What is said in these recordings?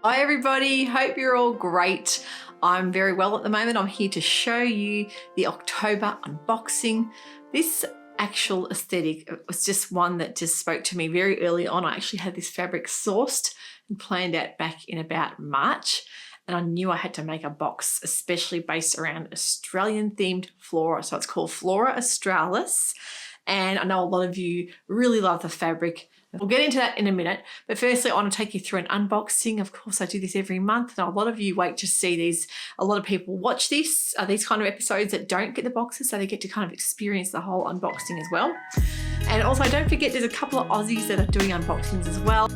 Hi everybody, hope you're all great. I'm very well at the moment. I'm here to show you the October unboxing. This actual aesthetic was just one that just spoke to me very early on. I actually had this fabric sourced and planned out back in about March, and I knew I had to make a box especially based around Australian themed flora. So it's called Flora Australis, and I know a lot of you really love the fabric. We'll get into that in a minute, but firstly I want to take you through an unboxing. Of course I do this every month, and a lot of you wait to see these. A lot of people watch these kind of episodes that don't get the boxes, so they get to kind of experience the whole unboxing as well. And also don't forget there's a couple of Aussies that are doing unboxings as well.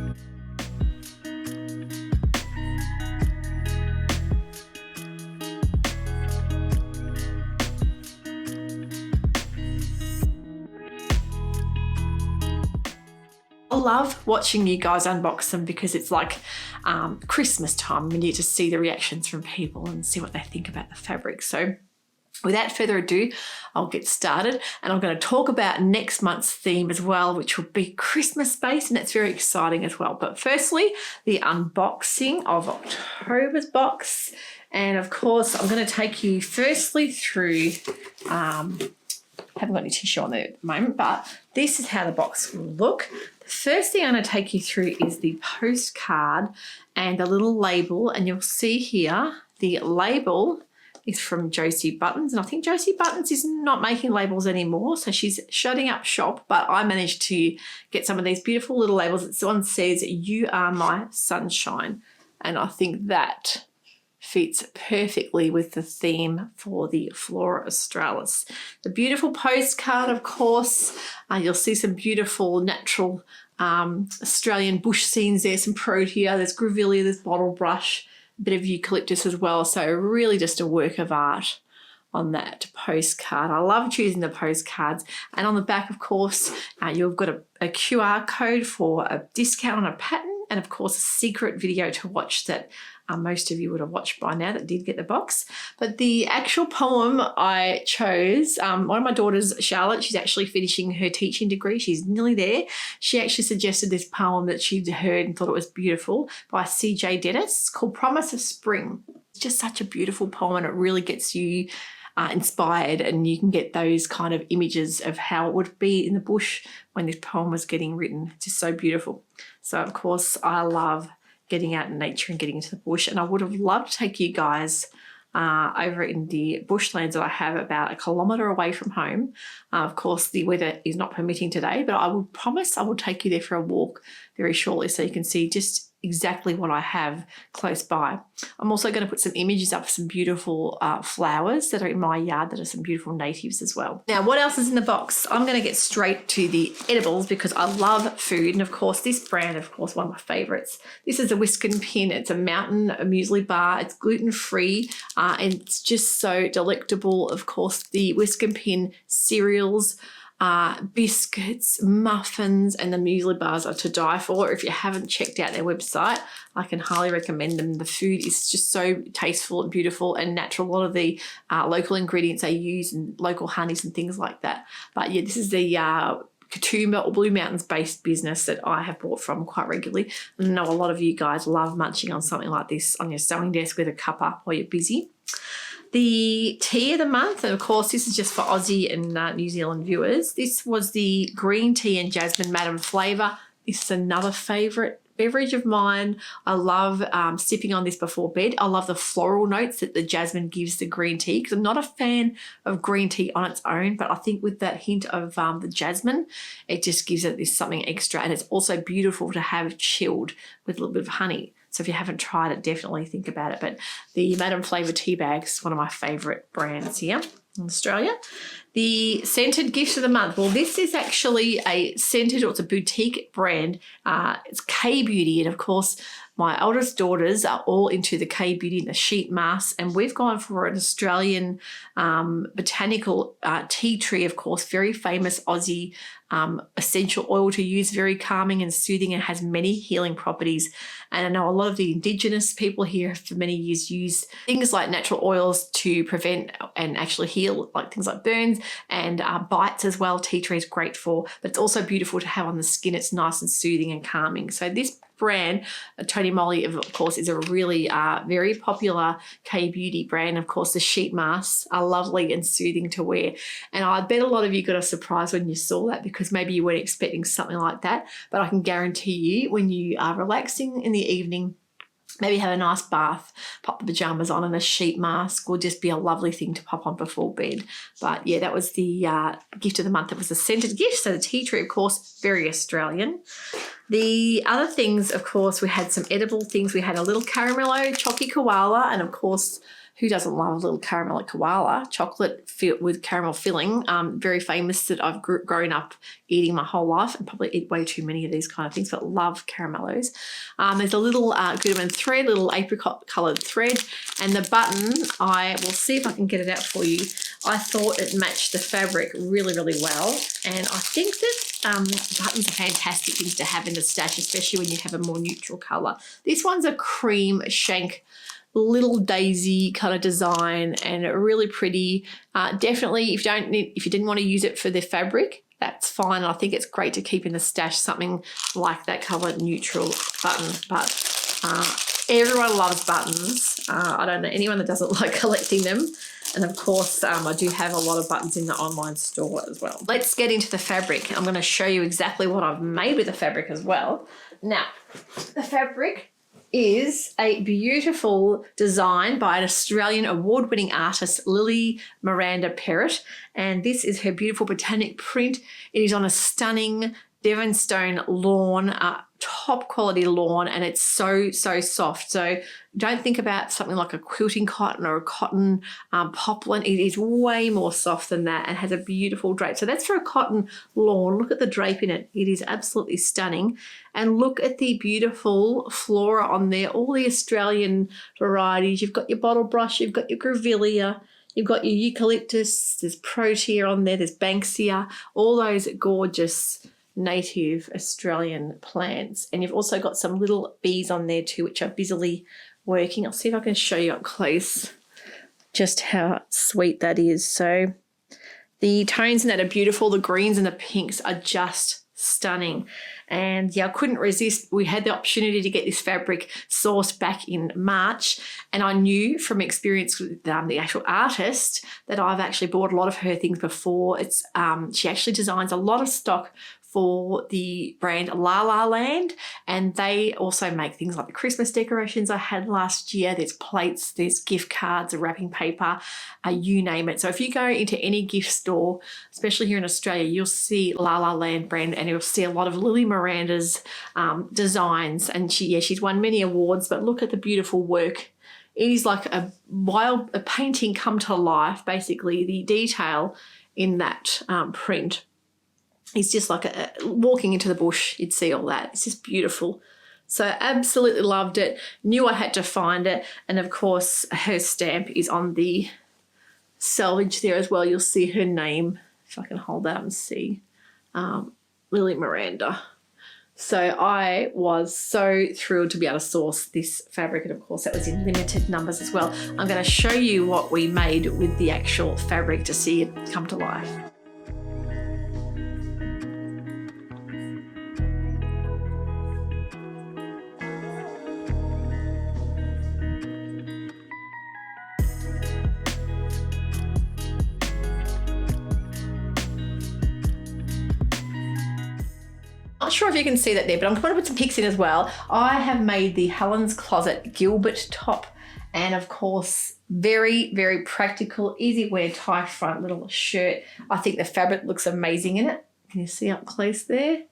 I love watching you guys unbox them because it's like Christmas time when you get to see the reactions from people and see what they think about the fabric. So without further ado, I'll get started, and I'm going to talk about next month's theme as well, which will be Christmas based, and that's very exciting as well. But firstly, the unboxing of October's box. And of course, I'm going to take you firstly through haven't got any tissue on there at the moment, but this is how the box will look. The first thing I'm going to take you through is the postcard and the little label, and you'll see here the label is from Josie Buttons, and I think Josie Buttons is not making labels anymore, so she's shutting up shop, but I managed to get some of these beautiful little labels. This one says, "You are my sunshine," and I think that fits perfectly with the theme for the Flora Australis. The beautiful postcard, of course, you'll see some beautiful natural Australian bush scenes there, some protea, there's grevillea, there's bottle brush, a bit of eucalyptus as well, so really just a work of art on that postcard. I love choosing the postcards, and on the back, of course, you've got a QR code for a discount on a pattern, and of course a secret video to watch that most of you would have watched by now that did get the box. But the actual poem I chose, one of my daughters, Charlotte, she's actually finishing her teaching degree. She's nearly there. She actually suggested this poem that she'd heard and thought it was beautiful by C.J. Dennis called Promise of Spring. It's just such a beautiful poem, and it really gets you inspired, and you can get those kind of images of how it would be in the bush when this poem was getting written. It's just so beautiful. So of course I love getting out in nature and getting into the bush, and I would have loved to take you guys over in the bushlands that I have about 1 kilometre away from home. Of course the weather is not permitting today, but I will promise I will take you there for a walk very shortly so you can see just exactly what I have close by. I'm also going to put some images up of some beautiful flowers that are in my yard that are some beautiful natives as well. Now, what else is in the box? I'm going to get straight to the edibles because I love food, and of course this brand, of course, one of my favorites. This is a Whiskin Pin. It's a mountain muesli bar. It's gluten-free and it's just so delectable. Of course, the Whiskin Pin cereals, biscuits, muffins, and the muesli bars are to die for. If you haven't checked out their website, I can highly recommend them. The food is just so tasteful and beautiful and natural. A lot of the local ingredients they use and local honeys and things like that. But yeah, this is the Katoomba or Blue Mountains based business that I have bought from quite regularly. I know a lot of you guys love munching on something like this on your sewing desk with a cuppa while you're busy. The tea of the month, and of course this is just for Aussie and New Zealand viewers. This was the green tea and jasmine madam flavour. This is another favourite beverage of mine. I love sipping on this before bed. I love the floral notes that the jasmine gives the green tea, because I'm not a fan of green tea on its own, but I think with that hint of the jasmine, it just gives it this something extra, and it's also beautiful to have chilled with a little bit of honey. So if you haven't tried it, definitely think about it. But the Madam Flavour tea bags is one of my favourite brands here in Australia. The scented gifts of the month. Well, this is actually a scented, or it's a boutique brand. It's K-Beauty, and of course my eldest daughters are all into the K-Beauty and the sheet masks, and we've gone for an Australian botanical tea tree, of course, very famous Aussie essential oil to use, very calming and soothing, and has many healing properties. And I know a lot of the Indigenous people here for many years used things like natural oils to prevent and actually heal, like things like burns and bites as well. Tea tree is great for, but it's also beautiful to have on the skin. It's nice and soothing and calming. So this brand, Tony Moly, of course, is a really very popular K-beauty brand. Of course, the sheet masks are lovely and soothing to wear. And I bet a lot of you got a surprise when you saw that, because maybe you weren't expecting something like that. But I can guarantee you, when you are relaxing in the evening, maybe have a nice bath, pop the pajamas on, and a sheet mask will just be a lovely thing to pop on before bed. But yeah, that was the gift of the month. It was a scented gift. So the tea tree, of course, very Australian. The other things, of course, we had some edible things. We had a little caramello chalky koala, and of course, who doesn't love a little caramello koala? Chocolate with caramel filling. Very famous, that I've grown up eating my whole life, and probably eat way too many of these kind of things, but love caramellos. There's a little Goodman thread, little apricot coloured thread, and the button, I will see if I can get it out for you. I thought it matched the fabric really, really well, and I think that buttons are fantastic things to have in the stash, especially when you have a more neutral colour. This one's a cream shank little daisy kind of design, and really pretty. Definitely, if you didn't want to use it for the fabric, that's fine. I think it's great to keep in the stash, something like that colour neutral button. But everyone loves buttons. I don't know anyone that doesn't like collecting them. And of course, I do have a lot of buttons in the online store as well. Let's get into the fabric. I'm going to show you exactly what I've made with the fabric as well. Now, the fabric is a beautiful design by an Australian award-winning artist, Lily Miranda Perrott, and this is her beautiful botanic print. It is on a stunning Devonstone lawn, top quality lawn, and it's so soft. So don't think about something like a quilting cotton or a cotton poplin. It is way more soft than that and has a beautiful drape. So that's for a cotton lawn. Look at the drape in it. It is absolutely stunning. And look at the beautiful flora on there, all the Australian varieties. You've got your bottle brush, you've got your grevillea, you've got your eucalyptus, there's protea on there, there's banksia, all those gorgeous native Australian plants. And you've also got some little bees on there too, which are busily working. I'll see if I can show you up close just how sweet that is. So the tones in that are beautiful. The greens and the pinks are just stunning. And yeah, I couldn't resist. We had the opportunity to get this fabric sourced back in March, and I knew from experience with the actual artist that I've actually bought a lot of her things before. It's she actually designs a lot of stock for the brand La La Land, and they also make things like the Christmas decorations I had last year. There's plates, there's gift cards, wrapping paper, you name it. So if you go into any gift store, especially here in Australia, you'll see La La Land brand, and you'll see a lot of Lily Miranda's designs, and she's won many awards. But look at the beautiful work. It is like a painting come to life. Basically, the detail in that print, it's just like walking into the bush, you'd see all that. It's just beautiful. So absolutely loved it. Knew I had to find it. And of course, her stamp is on the selvage there as well. You'll see her name, if I can hold that up and see, Lily Miranda. So I was so thrilled to be able to source this fabric. And of course, that was in limited numbers as well. I'm going to show you what we made with the actual fabric to see it come to life. Not sure if you can see that there, but I'm going to put some pics in as well. I have made the Helen's Closet Gilbert top, and of course, very, very practical, easy wear tie front little shirt. I think the fabric looks amazing in it. Can you see up close there?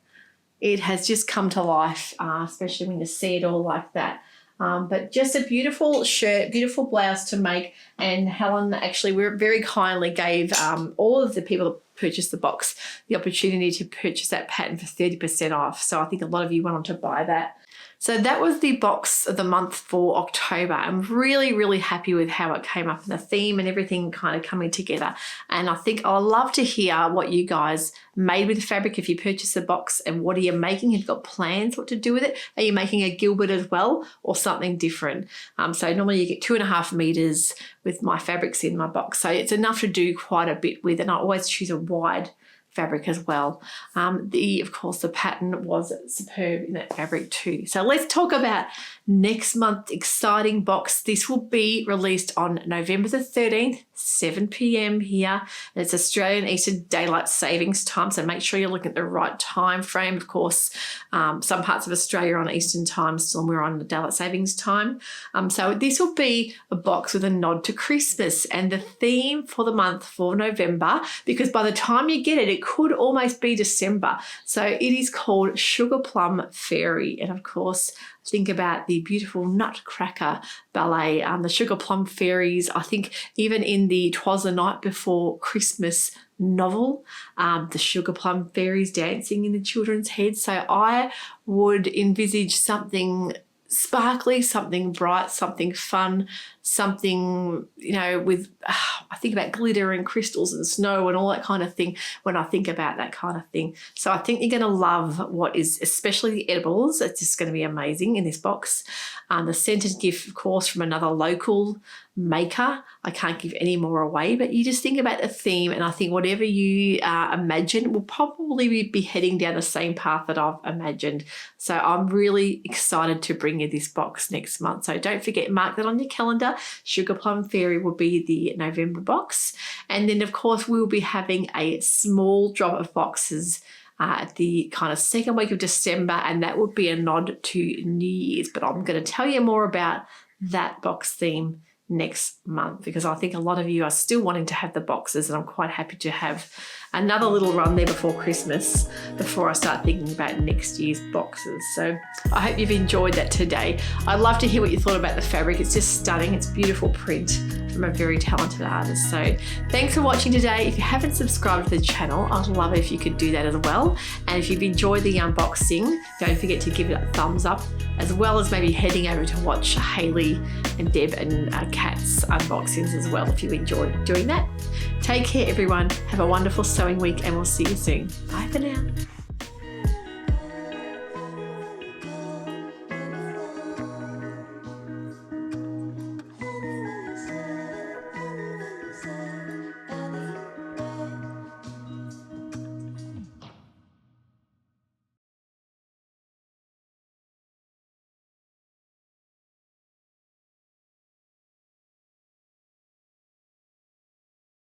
It has just come to life, especially when you see it all like that. But just a beautiful shirt, beautiful blouse to make. And Helen actually very kindly gave all of the people purchase the box, the opportunity to purchase that pattern for 30% off. So I think a lot of you went on to buy that. So that was the box of the month for October. I'm really, really happy with how it came up in the theme and everything kind of coming together. And I think I'd love to hear what you guys made with the fabric if you purchased the box, and what are you making? Have you got plans what to do with it? Are you making a Gilbert as well, or something different? So normally you get 2.5 meters with my fabrics in my box. So it's enough to do quite a bit with, and I always choose a wide fabric as well. Of course, the pattern was superb in that fabric too. So let's talk about next month's exciting box. This will be released on November the 13th, 7 p.m. here. And it's Australian Eastern Daylight Savings Time, so make sure you're looking at the right time frame. Of course, some parts of Australia are on Eastern Time still, and we're on the Daylight Savings Time. So this will be a box with a nod to Christmas, and the theme for the month for November, because by the time you get it, it could almost be December. So it is called Sugar Plum Fairy. And of course, think about the beautiful Nutcracker ballet, the Sugar Plum Fairies. I think even in the 'Twas the Night Before Christmas novel, the Sugar Plum Fairies dancing in the children's heads. So I would envisage something sparkly, something bright, something fun, something, with, I think about glitter and crystals and snow and all that kind of thing when I think about that kind of thing. So I think you're going to love what is, especially the edibles. It's just going to be amazing in this box. The scented gift, of course, from another local maker. I can't give any more away, but you just think about the theme, and I think whatever you imagine will probably be heading down the same path that I've imagined. So I'm really excited to bring you this box next month. So don't forget, mark that on your calendar. Sugar Plum Fairy will be the November box. And then, of course, we'll be having a small drop of boxes at the kind of second week of December, and that would be a nod to New Year's. But I'm going to tell you more about that box theme next month, because I think a lot of you are still wanting to have the boxes, and I'm quite happy to have another little run there before Christmas, before I start thinking about next year's boxes. So I hope you've enjoyed that today. I'd love to hear what you thought about the fabric. It's just stunning. It's beautiful print from a very talented artist. So thanks for watching today. If you haven't subscribed to the channel, I'd love it if you could do that as well. And if you've enjoyed the unboxing, don't forget to give it a thumbs up, as well as maybe heading over to watch Hayley and Deb and Kat's unboxings as well if you enjoyed doing that. Take care, everyone. Have a wonderful sewing week, and we'll see you soon. Bye for now.